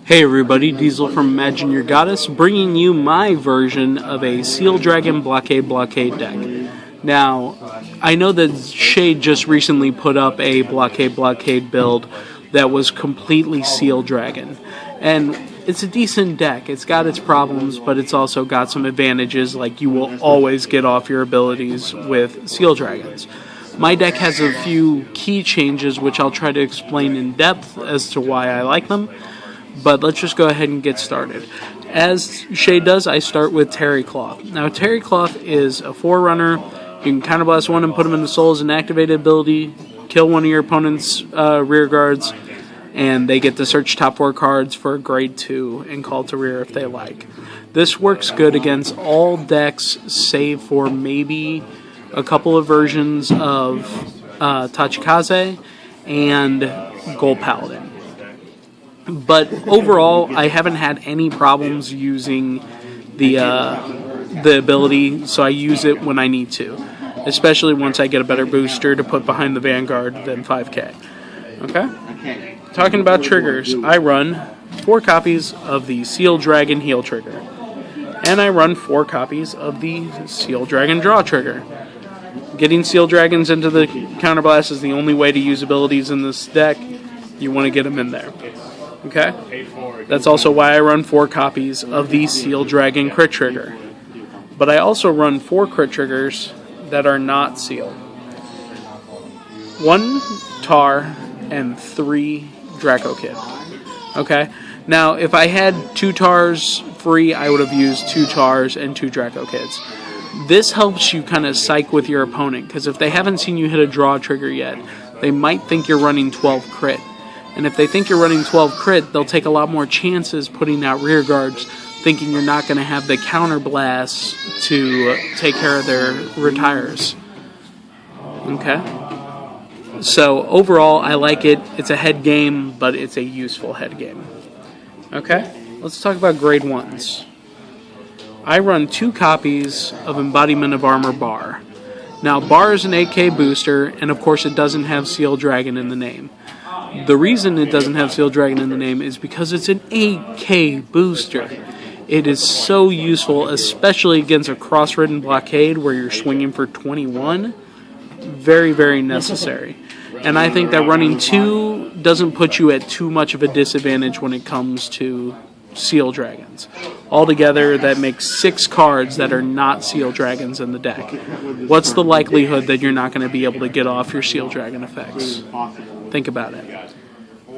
Hey everybody, Diesel from Imagineyourgoddess, bringing you my version of a Seal Dragon Blockade deck. Now, I know that Shade just recently put up a Blockade build that was completely Seal Dragon, and it's a decent deck. It's got its problems, but it's also got some advantages, like you will always get off your abilities with Seal Dragons. My deck has a few key changes, which I'll try to explain in depth as to why I like them. But let's just go ahead and get started. As Shade does, I start with Terry Cloth. Now, Terry Cloth is a forerunner. You can counterblast one and put them in the soul as an activated ability, kill one of your opponent's rear guards, and they get to search top 4 cards for a grade 2 and call to rear if they like. This works good against all decks, save for maybe a couple of versions of Tachikaze and Gold Paladin. But overall, I haven't had any problems using the ability, so I use it when I need to, especially once I get a better booster to put behind the Vanguard than 5k. Okay? Talking about triggers, I run 4 copies of the Seal Dragon Heal trigger, and I run 4 copies of the Seal Dragon Draw trigger. Getting Seal Dragons into the counterblast is the only way to use abilities in this deck. You want to get them in there. Okay? That's also why I run 4 copies of the Seal Dragon crit trigger. But I also run 4 crit triggers that are not sealed. 1 Tar and 3 Draco Kid. Okay? Now, if I had 2 Tars free, I would have used 2 Tars and 2 Draco Kids. This helps you kind of psych with your opponent, because if they haven't seen you hit a draw trigger yet, they might think you're running 12 crit. And if they think you're running 12 crit, they'll take a lot more chances putting out rear guards, thinking you're not going to have the counter blasts to take care of their retires. Okay? So overall, I like it. It's a head game, but it's a useful head game. Okay? Let's talk about grade 1s. I run 2 copies of Embodiment of Armor Bar. Now, Bar is an 8k booster, and of course it doesn't have Seal Dragon in the name. The reason it doesn't have Seal Dragon in the name is because it's an 8k booster. It is so useful, especially against a cross-ridden blockade where you're swinging for 21. Very, very necessary. And I think that running 2 doesn't put you at too much of a disadvantage when it comes to Seal Dragons. Altogether, that makes 6 cards that are not Seal Dragons in the deck. What's the likelihood that you're not going to be able to get off your Seal Dragon effects? Think about it.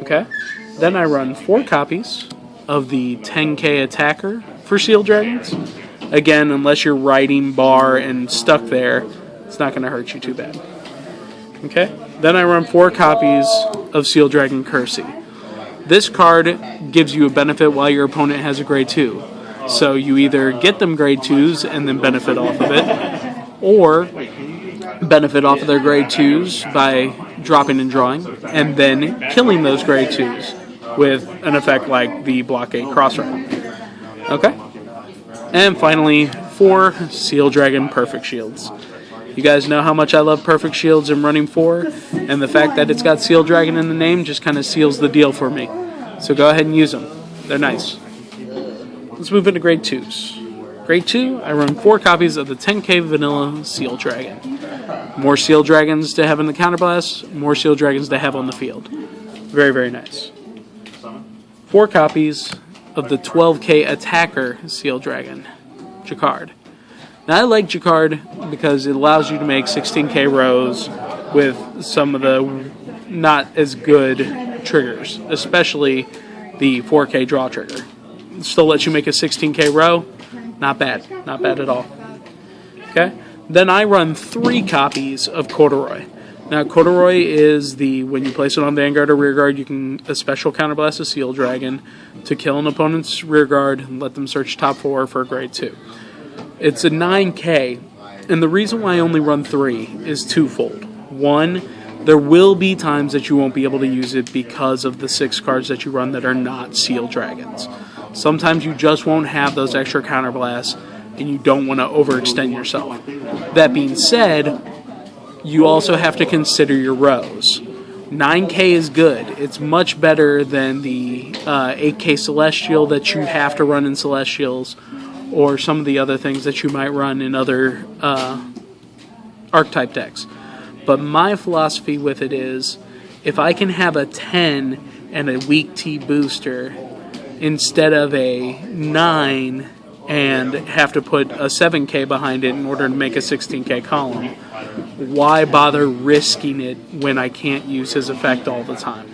Okay? Then I run 4 copies of the 10k Attacker for Seal Dragons. Again, unless you're riding Bar and stuck there, it's not going to hurt you too bad. Okay? Then I run 4 copies of Seal Dragon Kersey. This card gives you a benefit while your opponent has a grade 2. So you either get them grade 2s and then benefit off of it, or benefit off of their grade 2s by dropping and drawing, and then killing those grade 2s with an effect like the Blockade Crossride. Okay? And finally, 4 Seal Dragon Perfect Shields. You guys know how much I love Perfect Shields and running 4, and the fact that it's got Seal Dragon in the name just kind of seals the deal for me. So go ahead and use them. They're nice. Let's move into grade 2s. Grade 2, I run 4 copies of the 10k Vanilla Seal Dragon. More Seal Dragons to have in the counterblast, more Seal Dragons to have on the field. Very, very nice. 4 copies of the 12k Attacker Seal Dragon, Jacquard. Now, I like Jacquard because it allows you to make 16k rows with some of the not as good triggers, especially the 4k draw trigger. It still lets you make a 16k row. Not bad. Not bad at all. Okay? Then I run 3 copies of Corduroy. Now, Corduroy is when you place it on Vanguard or rear guard, you can a special counterblast a Seal Dragon to kill an opponent's rear guard and let them search top 4 for a grade 2. It's a 9k, and the reason why I only run 3 is twofold. 1, there will be times that you won't be able to use it because of the 6 cards that you run that are not Seal Dragons. Sometimes you just won't have those extra counterblasts, and you don't want to overextend yourself. That being said, you also have to consider your rows. 9K is good. It's much better than the 8K Celestial that you have to run in Celestials, or some of the other things that you might run in other Archetype decks. But my philosophy with it is, if I can have a 10 and a weak T booster instead of a 9 and have to put a 7K behind it in order to make a 16K column, why bother risking it when I can't use his effect all the time?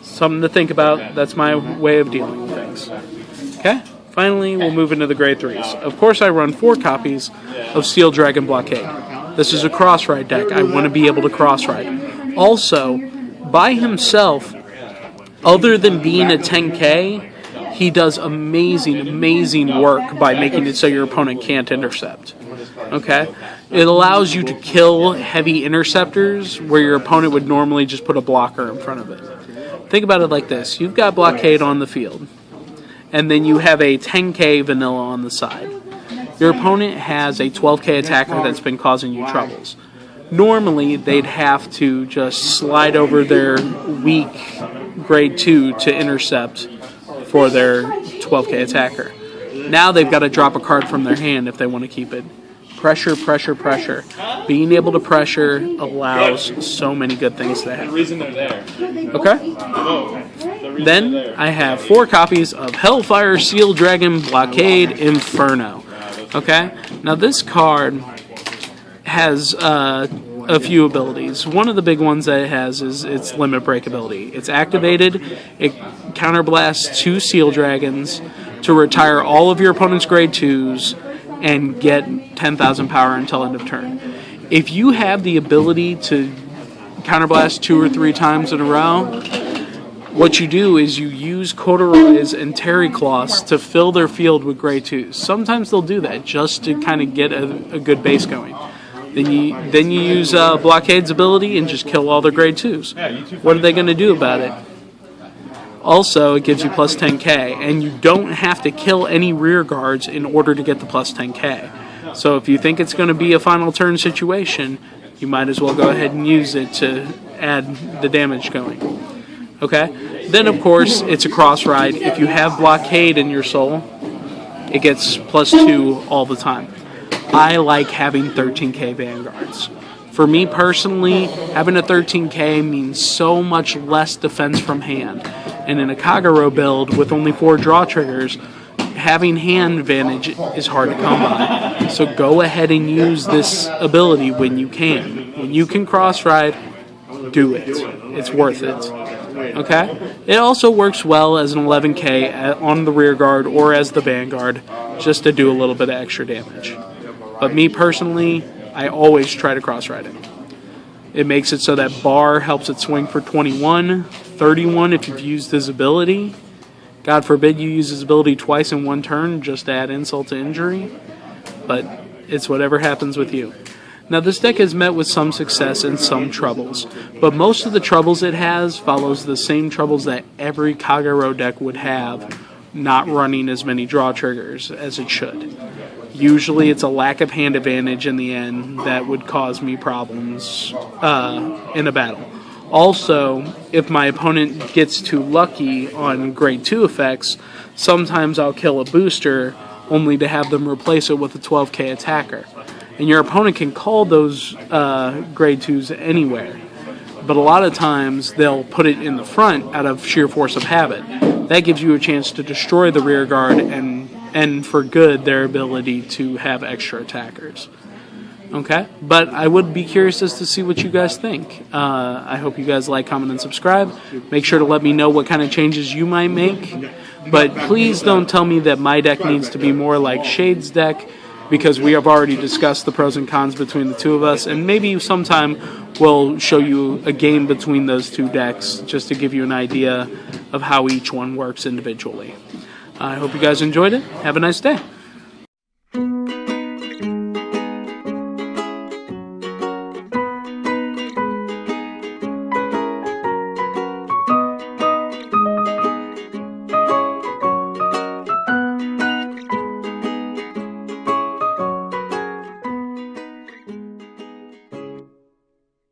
Something to think about. That's my way of dealing with things. Okay? Finally, we'll move into the grade 3s. Of course, I run 4 copies of Steel Dragon Blockade. This is a cross-ride deck. I want to be able to cross-ride. Also, by himself, other than being a 10K, he does amazing work by making it so your opponent can't intercept. Okay? It allows you to kill heavy interceptors where your opponent would normally just put a blocker in front of it. Think about it like this. You've got Blockade on the field, and then you have a 10K vanilla on the side. Your opponent has a 12K attacker that's been causing you troubles. Normally, they'd have to just slide over their weak grade 2 to intercept for their 12K attacker. Now they've got to drop a card from their hand if they want to keep it. Pressure. Being able to pressure allows so many good things to happen. Okay? Then I have 4 copies of Hellfire Seal Dragon Blockade Inferno. Okay? Now this card has a few abilities. One of the big ones that it has is its limit break ability. It's activated. It counterblasts 2 Seal Dragons to retire all of your opponent's grade 2s and get 10,000 power until end of turn. If you have the ability to counterblast 2 or 3 times in a row, what you do is you use Corduroys and Terry Cloths to fill their field with grade 2s. Sometimes they'll do that just to kind of get a good base going. Then you use Blockade's ability and just kill all their grade 2s. What are they going to do about it? Also, it gives you plus 10k, and you don't have to kill any rear guards in order to get the plus 10k. So if you think it's going to be a final turn situation, you might as well go ahead and use it to add the damage going. Okay? Then, of course, it's a cross ride. If you have Blockade in your soul, it gets plus 2 all the time. I like having 13k Vanguards. For me personally, having a 13k means so much less defense from hand. And in a Kagero build with only 4 draw triggers, having hand advantage is hard to come by. So go ahead and use this ability when you can. When you can cross ride, do it. It's worth it. Okay? It also works well as an 11k on the rear guard or as the Vanguard, just to do a little bit of extra damage. But me personally, I always try to cross-ride it. It makes it so that bar helps it swing for 21, 31 if you've used his ability. God forbid you use his ability twice in one turn just to add insult to injury. But it's whatever happens with you. Now this deck has met with some success and some troubles. But most of the troubles it has follows the same troubles that every Kagero deck would have, not running as many draw triggers as it should. Usually it's a lack of hand advantage in the end that would cause me problems in a battle. Also, if my opponent gets too lucky on grade 2 effects, sometimes I'll kill a booster only to have them replace it with a 12k attacker. And your opponent can call those grade 2s anywhere. But a lot of times they'll put it in the front out of sheer force of habit. That gives you a chance to destroy the rear guard and for good their ability to have extra attackers. Okay? But I would be curious as to see what you guys think. I hope you guys like, comment, and subscribe. Make sure to let me know what kind of changes you might make. But please don't tell me that my deck needs to be more like Shade's deck, because we have already discussed the pros and cons between the two of us, and maybe sometime we'll show you a game between those two decks just to give you an idea of how each one works individually. I hope you guys enjoyed it. Have a nice day.